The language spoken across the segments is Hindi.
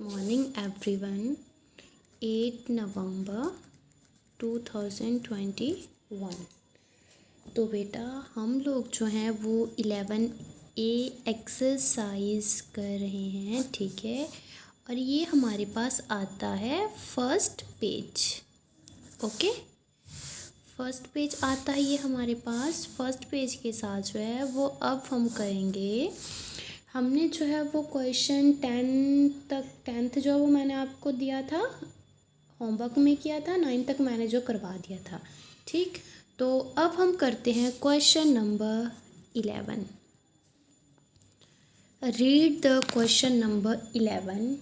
Morning everyone. 8 नवंबर 2021। तो बेटा हम लोग जो हैं वो 11A एक्सरसाइज कर रहे हैं, ठीक है। और ये हमारे पास आता है first page. Okay, first page आता है ये हमारे पास। फर्स्ट पेज के साथ जो है वो अब हम करेंगे। हमने जो है वो क्वेश्चन 10th जो है वो मैंने आपको दिया था, होमवर्क में किया था। 9 तक मैंने जो करवा दिया था, ठीक। तो अब हम करते हैं question number 11। Read the question number 11।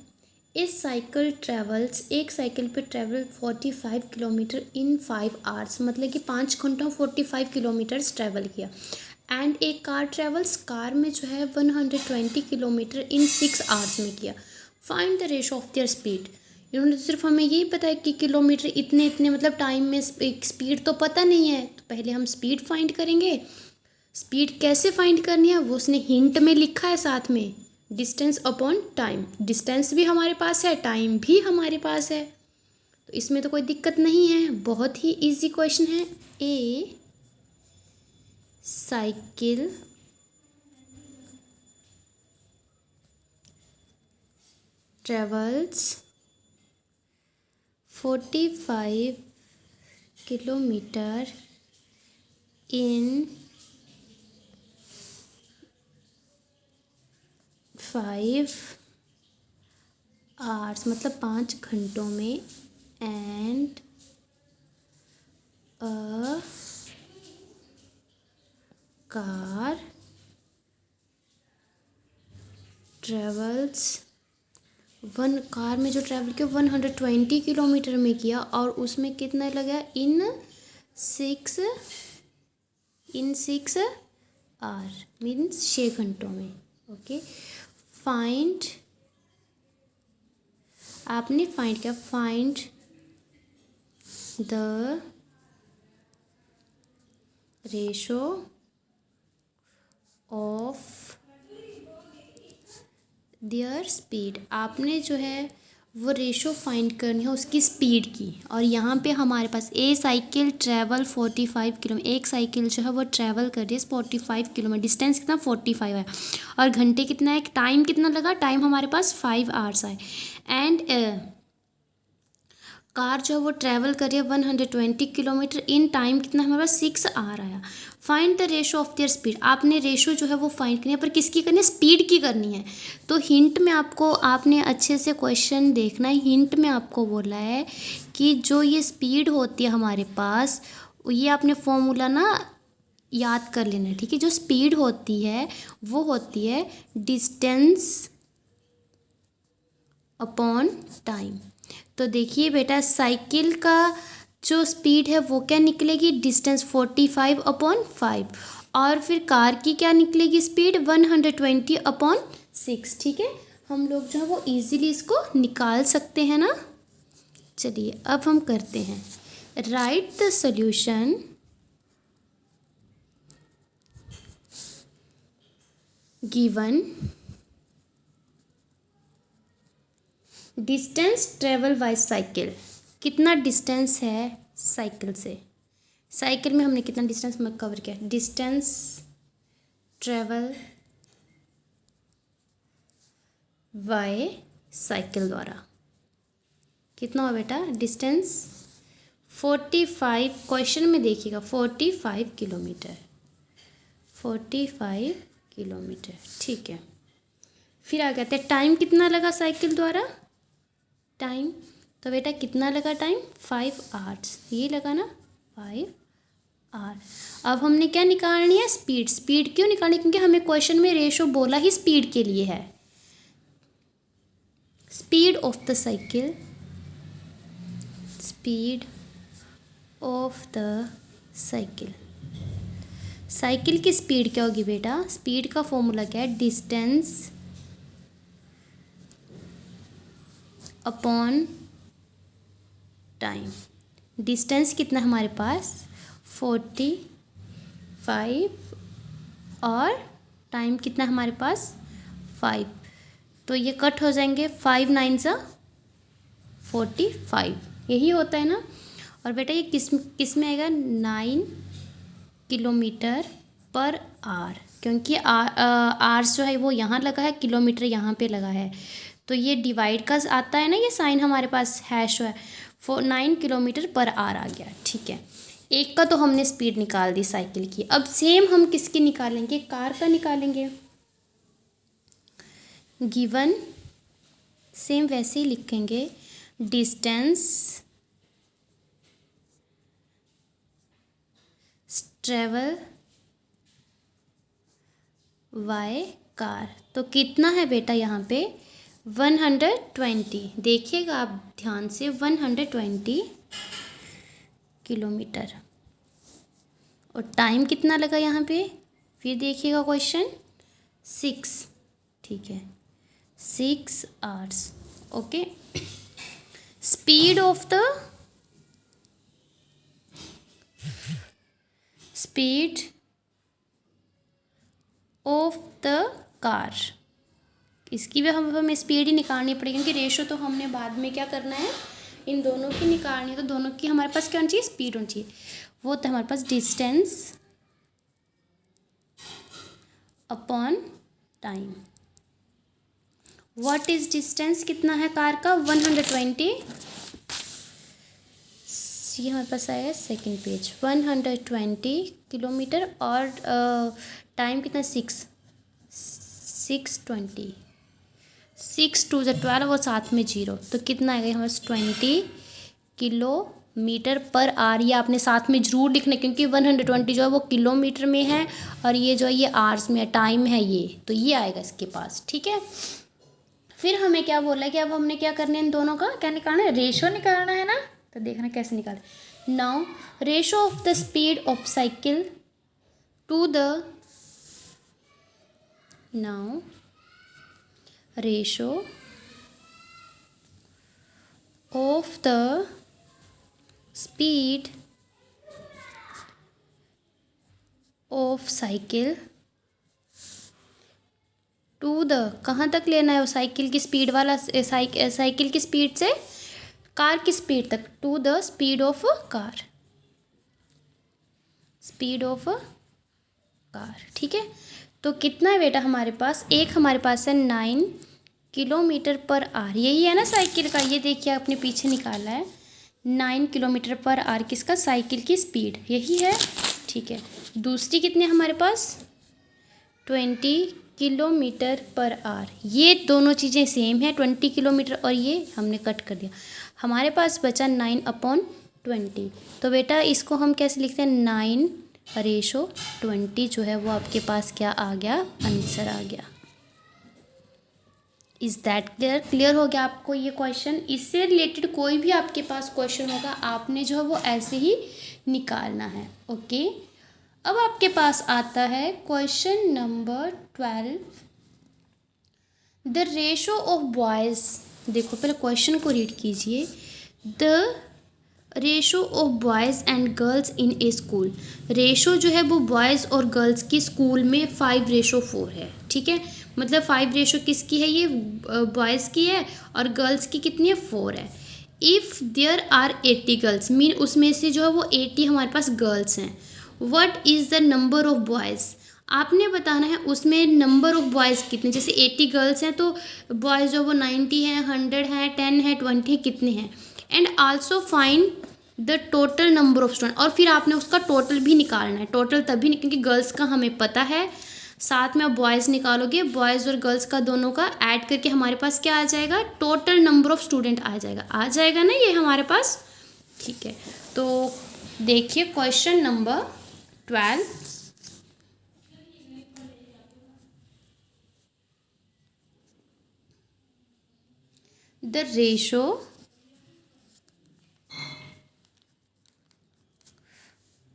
इस साइकिल ट्रेवल्स, एक साइकिल पे ट्रेवल 45 किलोमीटर इन 5 आवर्स, मतलब कि 5 घंटों 45 किलोमीटर्स ट्रैवल किया। एंड एक कार ट्रेवल्स, कार में जो है 120 किलोमीटर इन 6 आवर्स में किया। Find the ratio of their speed. इन्होंने सिर्फ हमें यही पता है कि किलोमीटर इतने इतने, मतलब टाइम में स्पीड तो पता नहीं है। तो पहले हम स्पीड फाइंड करेंगे। स्पीड कैसे फाइंड करनी है वो उसने हिंट में लिखा है साथ में, डिस्टेंस अपॉन टाइम। डिस्टेंस भी हमारे पास है, टाइम भी हमारे पास है, तो इसमें तो कोई दिक्कत नहीं है। बहुत ही इजी क्वेश्चन है। A cycle travels 45 kilometre in 5 hours, मतलब 5 घंटों में। And a car travels, car में जो ट्रैवल किया 120 किलोमीटर में किया, और उसमें कितना लगा इन 6 आवर, मीन्स 6 घंटों में। ओके, फाइंड, आपने फाइंड किया, find the ratio of their speed. आपने जो है वो रेशो फाइंड करनी है उसकी स्पीड की। और यहाँ पे हमारे पास ए साइकिल ट्रैवल 45 किलोमीटर, एक साइकिल जो है वो ट्रैवल कर रही है 45 किलोमीटर, डिस्टेंस कितना 45 है, और घंटे कितना है, टाइम कितना लगा, टाइम हमारे पास 5 आवर्स है। एंड कार जो है वो ट्रैवल कर रही है 120 किलोमीटर इन टाइम कितना हमारे पास 6 आवर आया। Find the ratio of their speed. आपने रेशो जो है वो फाइंड करनी है, पर किसकी करनी है, स्पीड की करनी है। तो हिंट में आपको, आपने अच्छे से क्वेश्चन देखना है। हिंट में आपको बोला है कि जो ये स्पीड होती है हमारे पास, ये आपने फॉर्मूला ना याद कर लेना है, ठीक है। जो स्पीड होती है वो होती है डिस्टेंस अपॉन टाइम। तो देखिए बेटा, साइकिल का जो स्पीड है वो क्या निकलेगी, डिस्टेंस 45 अपॉन 5, और फिर कार की क्या निकलेगी स्पीड 120 अपॉन 6, ठीक है। हम लोग जो है वो इजीली इसको निकाल सकते हैं ना। चलिए अब हम करते हैं। Right the solution given. Distance travel by cycle, कितना डिस्टेंस है साइकिल से। साइकिल में हमने कितना डिस्टेंस में कवर किया, डिस्टेंस ट्रेवल बाय साइकिल द्वारा कितना हुआ बेटा, डिस्टेंस 45, क्वेश्चन में देखिएगा 45 किलोमीटर, 45 किलोमीटर, ठीक है। फिर आ कहते हैं टाइम कितना लगा साइकिल द्वारा, टाइम, तो बेटा कितना लगा टाइम 5 आवर्स, ये लगा ना 5 आवर। अब हमने क्या निकालनी है, स्पीड। स्पीड क्यों निकालनी, क्योंकि हमें क्वेश्चन में रेशो बोला ही स्पीड के लिए है। Speed of the cycle, speed of the cycle, cycle की स्पीड क्या होगी बेटा, स्पीड का फॉर्मूला क्या है, डिस्टेंस अपॉन टाइम। डिस्टेंस कितना हमारे पास 45, और टाइम कितना हमारे पास 5। तो ये कट हो जाएंगे, 5 9 सा 45, यही होता है ना। और बेटा ये किस में आएगा, 9 किलोमीटर पर आवर, क्योंकि आवर्स जो है वो यहाँ लगा है, किलोमीटर यहाँ पे लगा है, तो ये डिवाइड का आता है ना, ये साइन हमारे पास हैश है, 9 किलोमीटर पर आवर आ गया। ठीक है, एक का तो हमने स्पीड निकाल दी साइकिल की। अब सेम हम किसकी निकालेंगे, कार का निकालेंगे। गिवन सेम वैसे ही लिखेंगे, डिस्टेंस ट्रेवल बाय कार, तो कितना है बेटा यहाँ पे 120, देखिएगा आप ध्यान से, 120 किलोमीटर। और टाइम कितना लगा यहाँ पे, फिर देखिएगा क्वेश्चन 6, ठीक है 6 hours. Okay, speed of the car, इसकी भी हमें स्पीड ही निकालनी पड़ेगी, क्योंकि रेशो तो हमने बाद में क्या करना है, इन दोनों की निकालनी है, तो दोनों की हमारे पास क्या होनी चाहिए, स्पीड होनी चाहिए। वो तो हमारे पास distance upon time. What is distance, कितना है कार का 120, ये हमारे पास आएगा सेकेंड पेज, 120 किलोमीटर, और टाइम कितना 620, 6 2 12 और साथ में 0, तो कितना आएगा हमारे 20 किलोमीटर पर आवर। ये आपने साथ में जरूर लिखना है, क्योंकि 120 जो है वो किलोमीटर में है, और ये जो है ये आवर्स में है, टाइम है ये, तो ये आएगा इसके पास। ठीक है, फिर हमें क्या बोला है कि अब हमने क्या करना है, इन दोनों का क्या निकालना है, रेशो निकालना है ना, तो देखना कैसे निकाले। Now ratio of the speed of cycle to the, now ratio of the speed of cycle to the, कहाँ तक लेना है वो साइकिल की स्पीड वाला, साइकिल की स्पीड से कार की स्पीड तक, to the speed of car, speed of car. ठीक है, तो कितना है बेटा हमारे पास, एक हमारे पास है 9 किलोमीटर पर आवर, यही है ना साइकिल का, ये देखिए आपने पीछे निकाला है 9 किलोमीटर पर आवर, किसका, साइकिल की स्पीड, यही है। ठीक है, दूसरी कितनी है हमारे पास 20 किलोमीटर पर आवर, ये दोनों चीज़ें सेम है, 20 किलोमीटर और ये हमने कट कर दिया, हमारे पास बचा 9/20। तो बेटा इसको हम कैसे लिखते हैं, 9/20 जो है वो आपके पास क्या आ गया, आंसर आ गया। इज़ दैट क्लियर, क्लियर हो गया आपको ये क्वेश्चन। इससे रिलेटेड कोई भी आपके पास क्वेश्चन होगा, आपने जो है वो ऐसे ही निकालना है। ओके, अब आपके पास आता है question number 12, the ratio of boys. देखो पहले क्वेश्चन को रीड कीजिए, the ratio of boys and girls in A school. Ratio जो है वो बॉयज़ और गर्ल्स की स्कूल में 5:4 है। ठीक है, मतलब 5 रेशो किसकी है, ये बॉयज़ की है, और गर्ल्स की कितनी है, 4 है। If there are 80 girls, mean उसमें से जो है वो 80 हमारे पास गर्ल्स हैं। What is the number of boys, आपने बताना है उसमें नंबर ऑफ बॉयज़ कितने, जैसे 80 गर्ल्स हैं तो बॉयज़ जो वो 90 हैं, 100 हैं, 10 हैं, 20 हैं, कितने हैं। And also find the total number of student, और फिर आपने उसका टोटल भी निकालना है। टोटल तभी नहीं, क्योंकि गर्ल्स का हमें पता है, साथ में आप बॉयज़ निकालोगे, बॉयज़ और गर्ल्स का दोनों का ऐड करके हमारे पास क्या आ जाएगा, टोटल नंबर ऑफ स्टूडेंट आ जाएगा ना ये हमारे पास। ठीक है, तो देखिए question number 12, the ratio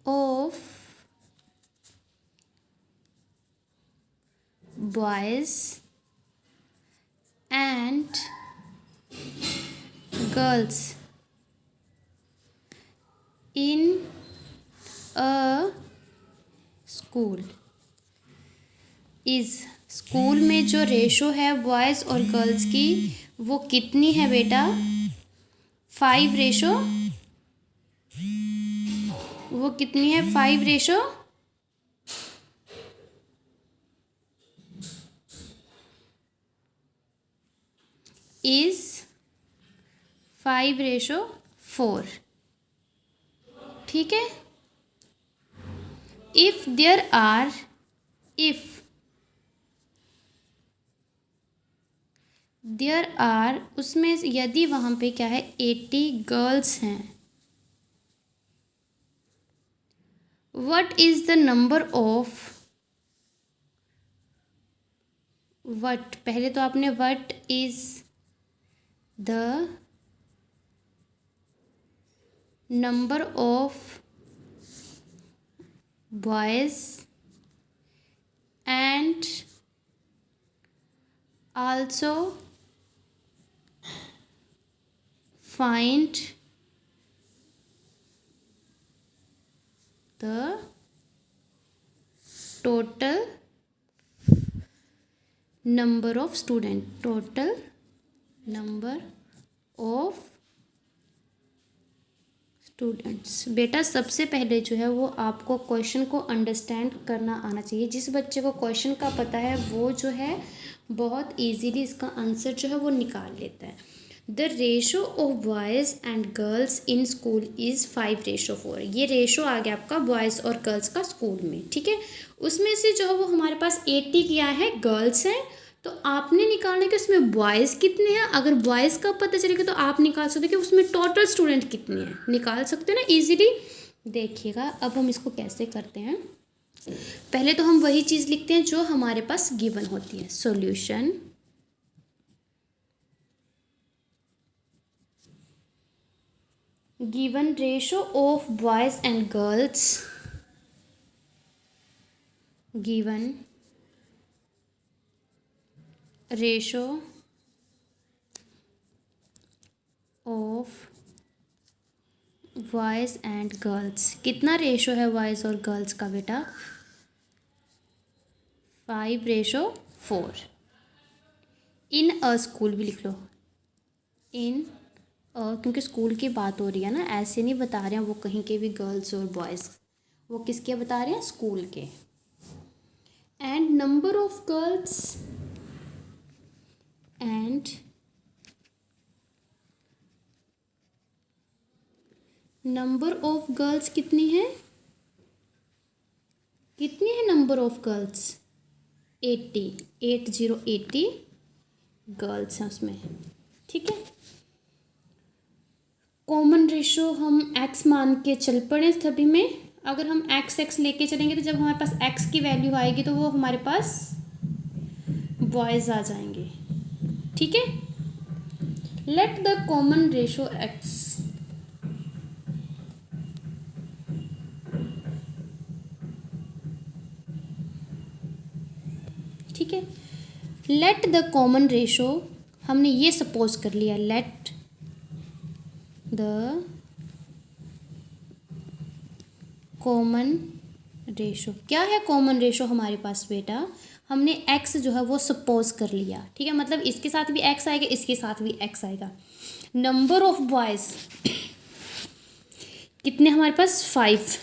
of boys and girls in a school is school में जो रेशो है बॉयज़ और गर्ल्स की वो कितनी है बेटा? 5 वो कितनी है? 5 इज 5:4। ठीक है। इफ देयर आर उसमें यदि वहाँ पे क्या है 80 गर्ल्स हैं, what is the number of what, पहले तो आपने what is the number of boys and also find the total number of students. बेटा सबसे पहले जो है वो आपको क्वेश्चन को अंडरस्टैंड करना आना चाहिए। जिस बच्चे को क्वेश्चन का पता है वो जो है बहुत इजीली इसका आंसर जो है वो निकाल लेता है। The ratio of boys and girls in school is 5:4। ये रेशो आ गया आपका बॉयज़ और गर्ल्स का स्कूल में। ठीक है। उसमें से जो है वो हमारे पास 80 क्या है? गर्ल्स हैं। तो आपने निकालना कि उसमें बॉयज़ कितने हैं। अगर बॉयज़ का पता चलेगा तो आप निकाल सकते हो कि उसमें टोटल स्टूडेंट कितने हैं। निकाल सकते हो ना ईजीली। देखिएगा अब हम इसको कैसे करते हैं। पहले तो हम वही चीज़ लिखते हैं जो हमारे पास गिवन होती है। Solution given ratio of boys and girls, given ratio of boys and girls. कितना रेशो है बॉयज़ और गर्ल्स का बेटा? 5:4। इन अ स्कूल भी लिख लो। इन क्योंकि स्कूल की बात हो रही है ना, ऐसे नहीं बता रहे हैं वो कहीं के भी गर्ल्स और बॉयज़, वो किसके बता रहे हैं? स्कूल के। And number of girls and number of girls कितनी है? कितनी है नंबर ऑफ गर्ल्स? 80 गर्ल्स हैं उसमें। ठीक है। कॉमन रेशो हम x मान के चल पड़े सभी में। अगर हम x लेके चलेंगे तो जब हमारे पास x की वैल्यू आएगी तो वो हमारे पास बॉयज़ आ जाएंगे। ठीक है। Let the common ratio x ठीक है। लेट द कॉमन रेशो, हमने ये सपोज कर लिया, लेट द कॉमन रेशो। क्या है कॉमन रेशो हमारे पास बेटा? हमने x जो है वो सपोज कर लिया। ठीक है। मतलब इसके साथ भी x आएगा, इसके साथ भी x आएगा। नंबर ऑफ बॉयज़ कितने हमारे पास? 5।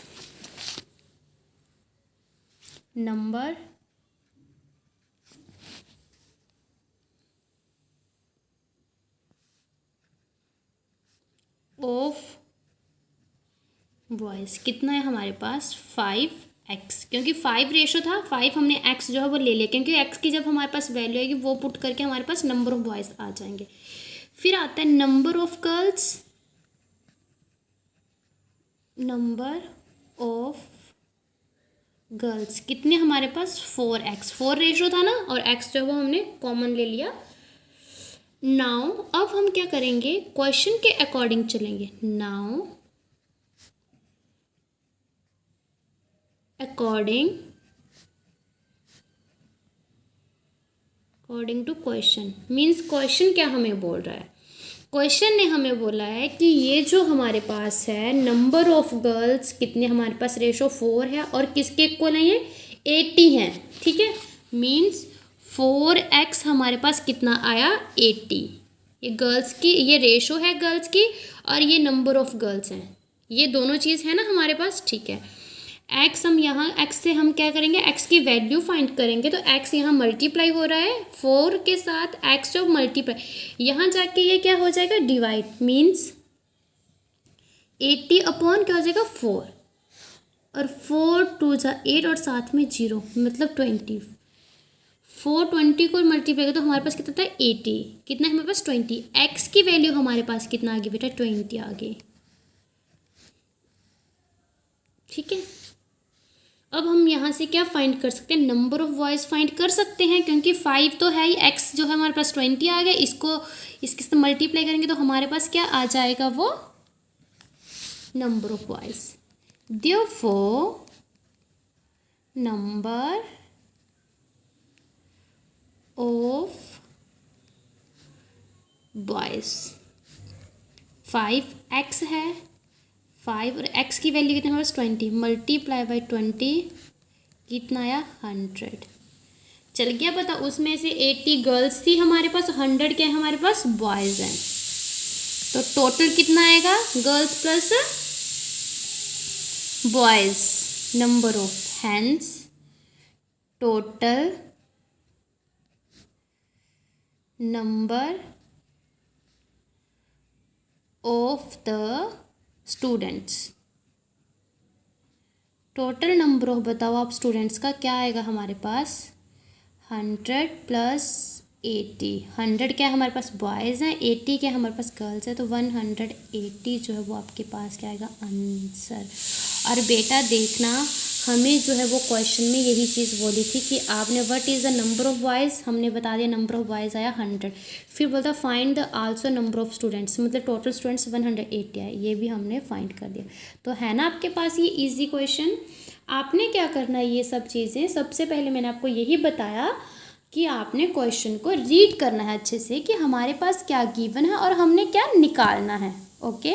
नंबर ऑफ बॉयज़ कितना है हमारे पास? 5x। क्योंकि 5 रेशो था, 5 हमने x जो है वो ले लिया, क्योंकि x की जब हमारे पास वैल्यू आएगी वो पुट करके हमारे पास नंबर ऑफ बॉयज़ आ जाएंगे। फिर आता है number of girls. Number of girls कितने हमारे पास? 4x। 4 रेशो था ना, और x जो है वो हमने कॉमन ले लिया। नाउ अब हम क्या करेंगे? क्वेश्चन के अकॉर्डिंग चलेंगे। Now according to question means question क्या हमें बोल रहा है? क्वेश्चन ने हमें बोला है कि ये जो हमारे पास है नंबर ऑफ गर्ल्स कितने हमारे पास? रेशो 4 है, और किसके इक्वल है? ये 80 हैं। ठीक है। मीन्स 4x हमारे पास कितना आया 80। ये गर्ल्स की, ये रेशो है गर्ल्स की और ये नंबर ऑफ गर्ल्स हैं, ये दोनों चीज़ है ना हमारे पास, ठीक है। x हम यहाँ x से हम क्या करेंगे, x की वैल्यू फाइंड करेंगे, तो x यहाँ मल्टीप्लाई हो रहा है 4 के साथ, x जब मल्टीप्लाई यहाँ जाके ये क्या हो जाएगा डिवाइड, मीन्स 80 अपॉन क्या हो जाएगा 4, और 4 2 जा 8 और साथ में 0 मतलब 20। 420 को मल्टीप्लाई करें तो हमारे पास कितना था 80, कितना है हमारे पास 20। x की वैल्यू हमारे पास कितना आ गई बेटा 20 आ गई, ठीक है। अब हम यहाँ से क्या फाइंड कर सकते हैं, नंबर ऑफ बॉयज़ फाइंड कर सकते हैं, क्योंकि 5 तो है ही, x जो है हमारे पास 20 आ गया, इसको इसके साथ मल्टीप्लाई करेंगे तो हमारे पास क्या आ जाएगा वो number of boys. Therefore number of boys 5x है, 5 और x की वैल्यू कितना हमारे पास 20, मल्टीप्लाई बाई 20 कितना आया 100। चल गया पता, उसमें से 80 गर्ल्स थी हमारे पास, 100 क्या है हमारे पास बॉयज़ हैं, तो टोटल कितना आएगा girls plus boys number of, hence total number of the students. Total number of बताओ आप स्टूडेंट्स का क्या आएगा हमारे पास 100 प्लस 80, 100 क्या है हमारे पास बॉयज़ हैं, 80 क्या हमारे पास गर्ल्स है, तो 180 जो है वो आपके पास क्या आएगा आंसर। और बेटा देखना हमें जो है वो क्वेश्चन में यही चीज़ बोली थी कि आपने what is the number of boys, हमने बता दिया नंबर ऑफ बॉयज़ आया 100, फिर बोलता find the also number of students, मतलब टोटल स्टूडेंट्स 180 आए, ये भी हमने फाइंड कर दिया। तो है ना आपके पास ये इजी क्वेश्चन। आपने क्या करना है, ये सब चीज़ें सबसे पहले मैंने आपको यही बताया कि आपने क्वेश्चन को रीड करना है अच्छे से कि हमारे पास क्या गिवन है और हमने क्या निकालना है, ओके।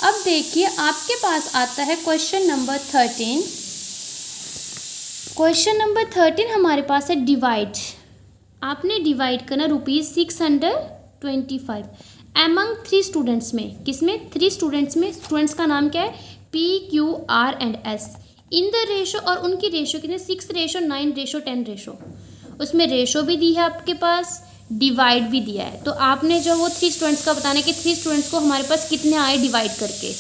अब देखिए आपके पास आता है क्वेश्चन नंबर 13। क्वेश्चन नंबर 13 हमारे पास है डिवाइड, आपने डिवाइड करना ₹625 एमंग 3 स्टूडेंट्स में, किसमें 3 स्टूडेंट्स में, स्टूडेंट्स का नाम क्या है PQR&S इन द रेशो, और उनकी रेशो कितने 6:9:10 उसमें रेशो भी दी है आपके पास, डिवाइड भी दिया है। तो आपने जो वो 3 स्टूडेंट्स का बताना है कि 3 स्टूडेंट्स को हमारे पास कितने आए डिवाइड करके,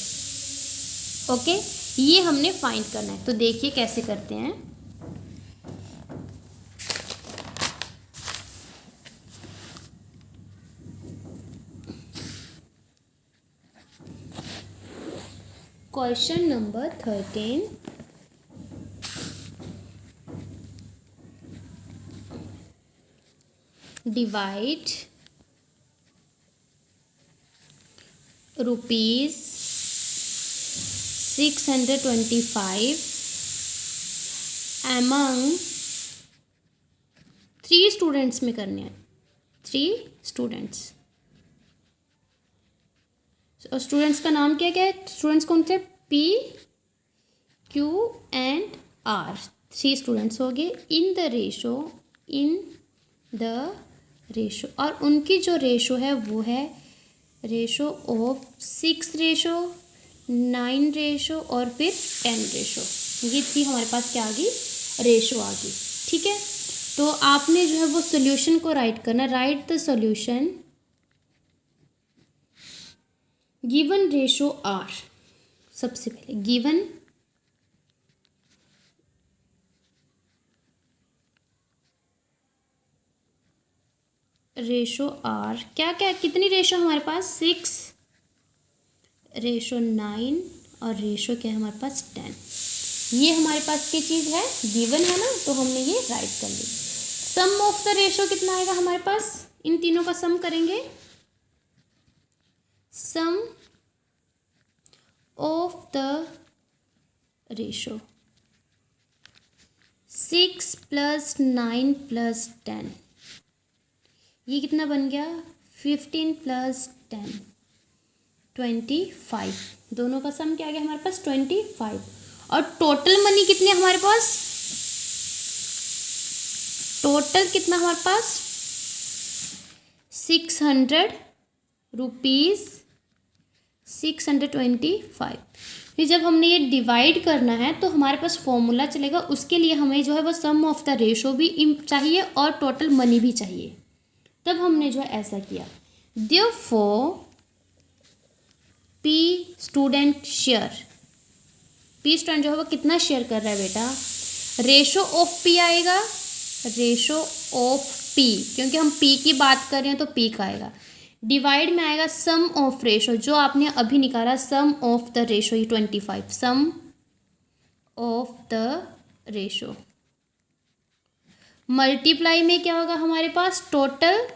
ओके, ये हमने फाइंड करना है। तो देखिए कैसे करते हैं। Question number 13 divide ₹625 among 3 students में करने हैं, 3 स्टूडेंट्स। और स्टूडेंट्स का नाम क्या क्या है, स्टूडेंट्स कौन थे PQR, 3 स्टूडेंट्स हो गए इन द रेशो, और उनकी जो रेशो है वो है रेशो ऑफ 6:9 और फिर 10, ये थी हमारे पास क्या आ गई रेशो आ गई, ठीक है। तो आपने जो है वो सोल्यूशन को राइट करना, write the solution given ratio R. सबसे पहले गिवन रेशो आर, क्या क्या कितनी रेशो हमारे पास 6:9 और रेशो क्या है हमारे पास 10, ये हमारे पास की चीज़ है गिवन है ना, तो हमने ये राइट कर ली। सम ऑफ द रेशो कितना आएगा हमारे पास, इन तीनों का सम करेंगे, सम ऑफ द रेशो 6 + 9 + 10, ये कितना बन गया 15 + 10 25, दोनों का सम क्या आ गया हमारे पास 25। और टोटल मनी कितने हमारे पास टोटल कितना हमारे पास 600 रुपीज़ 625। फिर जब हमने ये डिवाइड करना है तो हमारे पास फॉर्मूला चलेगा, उसके लिए हमें जो है वो सम ऑफ द रेशो भी चाहिए और टोटल मनी भी चाहिए। तब हमने जो है ऐसा किया, therefore P student share, P student जो है वो कितना शेयर कर रहा है बेटा, रेशो ऑफ पी आएगा, रेशो ऑफ पी, क्योंकि हम पी की बात कर रहे हैं तो पी का आएगा। डिवाइड में आएगा सम ऑफ रेशो, जो आपने अभी निकाला सम ऑफ द रेशो, ये 25, सम ऑफ द रेशो। मल्टीप्लाई में क्या होगा हमारे पास, टोटल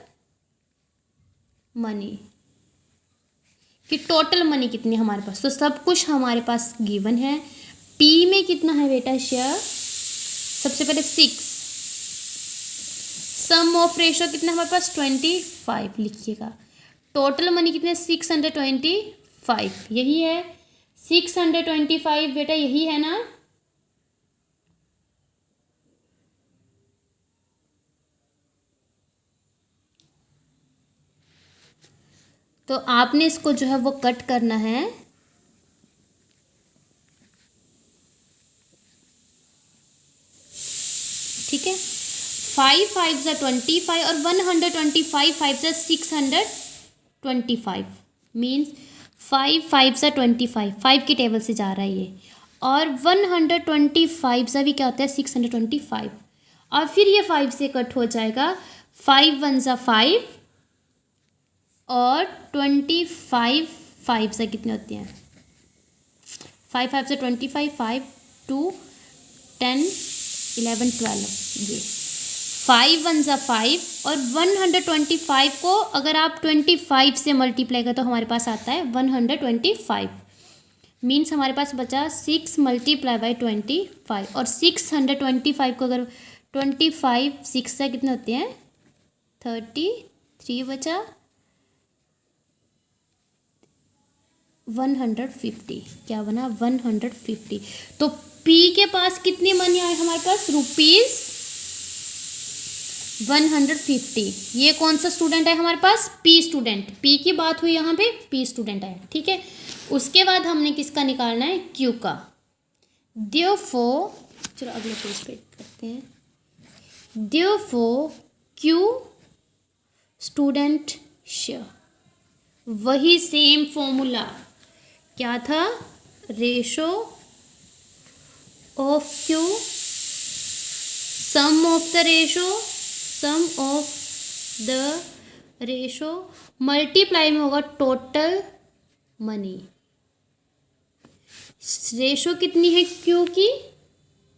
मनी, कि टोटल मनी कितनी है हमारे पास, तो सब कुछ हमारे पास गिवन है। पी में कितना है बेटा शेयर, सबसे पहले 6, सम ऑफ रेशो कितना हमारे पास 25 लिखिएगा, टोटल मनी कितने 625, यही है 625 बेटा, यही है ना। तो आपने इसको जो है वो कट करना है, ठीक है। 5 5 ज़ा 25 और 125 5 ज़ा 625, मीन्स 5 5 ज़ा 25, 5 की टेबल से जा रहा है ये, और 125 ज़ा भी क्या होता है 625, और फिर ये 5 से कट हो जाएगा, 5 1 ज़ा 5 और 25 5 ज़ा कितने होते हैं, 5 5 ज़ा 25, 5 2 10 11 12, ये 5 1 ज़ा 5 और 125 को अगर आप 25 से मल्टीप्लाई करें तो हमारे पास आता है 125, मीन्स हमारे पास बचा 6 मल्टीप्लाई बाई 25, और 625 को अगर 25 6 से कितने होते हैं 33 बचा 150, क्या बना 150। तो पी के पास कितनी मनी आए हमारे पास, ₹150। ये कौन सा स्टूडेंट है हमारे पास, पी स्टूडेंट, पी की बात हुई यहाँ पे, पी स्टूडेंट है, ठीक है। उसके बाद हमने किसका निकालना है, क्यू का। देयरफॉर, चलो अगले पेज पे करते हैं, देयरफॉर क्यू स्टूडेंट शेयर, वही सेम फॉर्मूला क्या था, ratio of Q, sum of the ratio, sum of the ratio, multiply में होगा टोटल मनी। रेशो कितनी है क्यू की,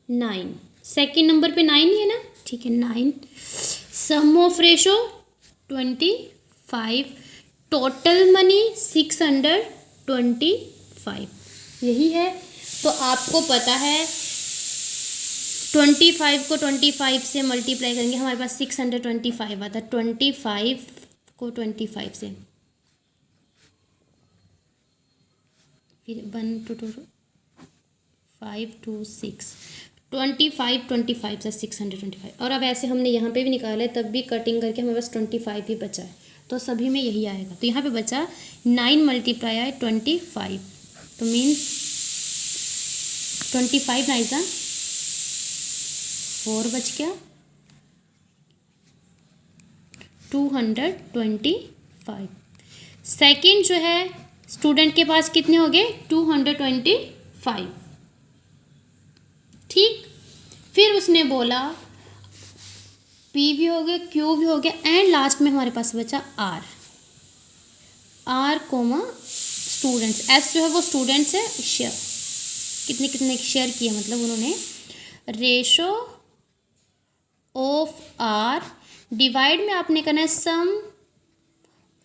9, सेकेंड नंबर पे 9 ही है ना, ठीक है 9, सम ऑफ रेशो 25, टोटल मनी 625, यही है। तो आपको पता है 25 को 25 से मल्टीप्लाई करेंगे हमारे पास 625 आता है, 25 को 25 से, फिर 1 2 2 5 2 6, 25 से 625, और अब ऐसे हमने यहाँ पे भी निकाला है, तब भी कटिंग करके हमारे पास 25 ही बचा है, तो सभी में यही आएगा। तो यहाँ पे बचा 9 मल्टीप्लाई है 25, तो मीन्स 25 9 ज़ा 4 बच गया 225। सेकेंड जो है स्टूडेंट के पास कितने हो गए 225, ठीक। फिर उसने बोला पी भी हो गया, क्यू भी हो गया, एंड लास्ट में हमारे पास बचा आर, कोमा स्टूडेंट्स, एस जो है वो स्टूडेंट्स है, शेयर कितने कितने शेयर किए, मतलब उन्होंने, रेशो ऑफ आर, डिवाइड में आपने करना है सम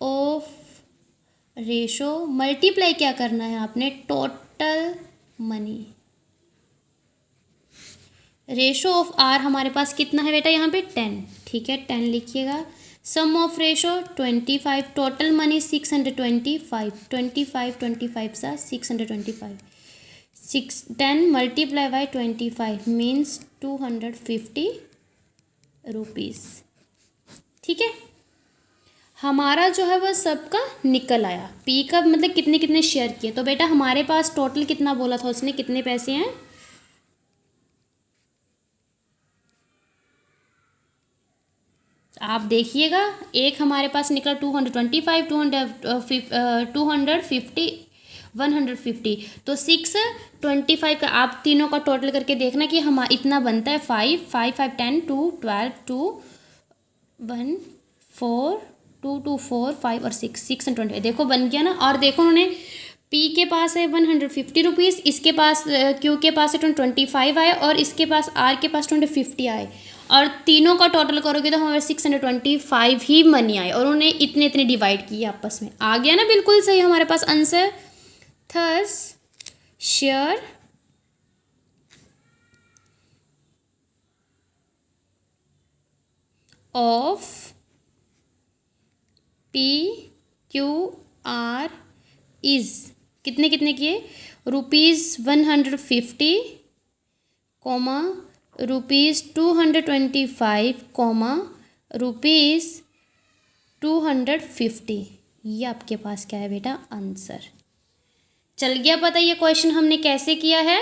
ऑफ रेशो, मल्टीप्लाई क्या करना है आपने, total money. Ratio of R हमारे पास कितना है बेटा यहाँ पे 10, ठीक है 10 लिखिएगा, सम ऑफ रेशो 25, टोटल मनी 625, 25 सा 625, 10 मल्टीप्लाई बाई 25 मीन्स 250 रुपीज़। ठीक है, हमारा जो है वह सबका निकल आया। पी का मतलब कितने कितने शेयर किए। तो बेटा हमारे पास टोटल कितना बोला था उसने, कितने पैसे हैं, आप देखिएगा। एक हमारे पास निकला 225, 250, 150। तो 625 का आप तीनों का टोटल करके देखना कि हम इतना बनता है। 5 5 5 10 2 12 2 1 4 2 2 4 5 और 6 6 और 25, देखो बन गया ना। और देखो उन्होंने पी के पास है 150 रुपीज़, इसके पास क्यू के पास है 25 आए और इसके पास आर के पास 50 आए, और तीनों का टोटल करोगे तो हमारे 625 ही मनी आए, और उन्हें इतने इतने डिवाइड किए आपस में। आ गया ना बिल्कुल सही हमारे पास answer. Thus share of P Q R is कितने कितने किए, ₹150, ₹225, ₹250। ये आपके पास क्या है बेटा, आंसर। चल गया पता ये क्वेश्चन हमने कैसे किया है।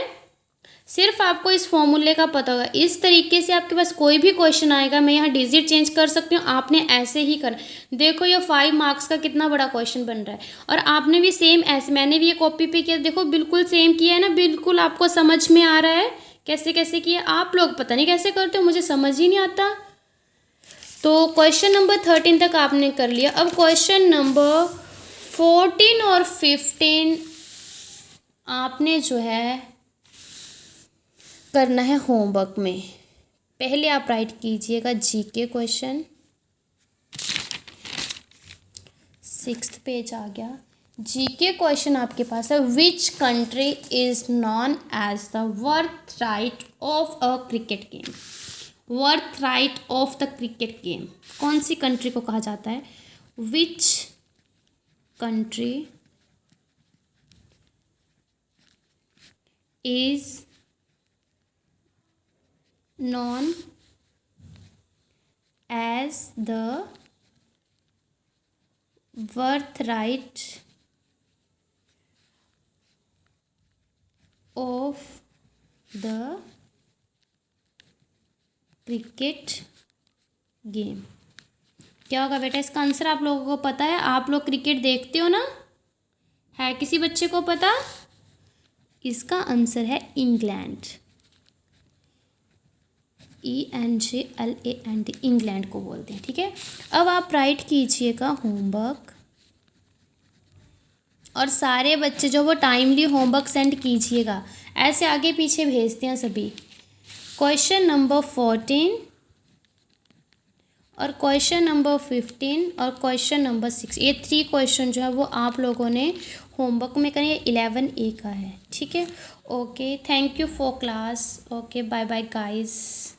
सिर्फ आपको इस फॉर्मूले का पता होगा। इस तरीके से आपके पास कोई भी क्वेश्चन आएगा, मैं यहाँ डिजिट चेंज कर सकती हूँ, आपने ऐसे ही करना। देखो ये 5 मार्क्स का कितना बड़ा क्वेश्चन बन रहा है, और आपने भी सेम ऐसे, मैंने भी ये कॉपी पे किया, देखो बिल्कुल सेम किया है ना। बिल्कुल आपको समझ में आ रहा है कैसे कैसे किया। आप लोग पता नहीं कैसे करते हो, मुझे समझ ही नहीं आता। तो क्वेश्चन नंबर 13 तक आपने कर लिया। अब क्वेश्चन नंबर 14 और 15 आपने जो है करना है होमवर्क में। पहले आप राइट कीजिएगा जीके क्वेश्चन, 6th पेज आ गया। जीके क्वेश्चन आपके पास है, which country is known as the birth right of a cricket game. Birth right of the cricket game, कौन सी कंट्री को कहा जाता है, which country is known as the birthright of the cricket game। क्या होगा बेटा इसका आंसर, आप लोगों को पता है, आप लोग क्रिकेट देखते हो ना, है किसी बच्चे को पता। इसका आंसर है इंग्लैंड, ENGLAND, इंग्लैंड को बोलते हैं। ठीक है, अब आप राइट कीजिएगा होमवर्क, और सारे बच्चे जो वो टाइमली होमवर्क सेंड कीजिएगा, ऐसे आगे पीछे भेजते हैं सभी। क्वेश्चन नंबर 14 और क्वेश्चन नंबर 15 और क्वेश्चन नंबर 6, ये 3 क्वेश्चन जो है वो आप लोगों ने होमवर्क में करें। 11A का है। ठीक है, okay, thank you for class. Okay, bye bye guys.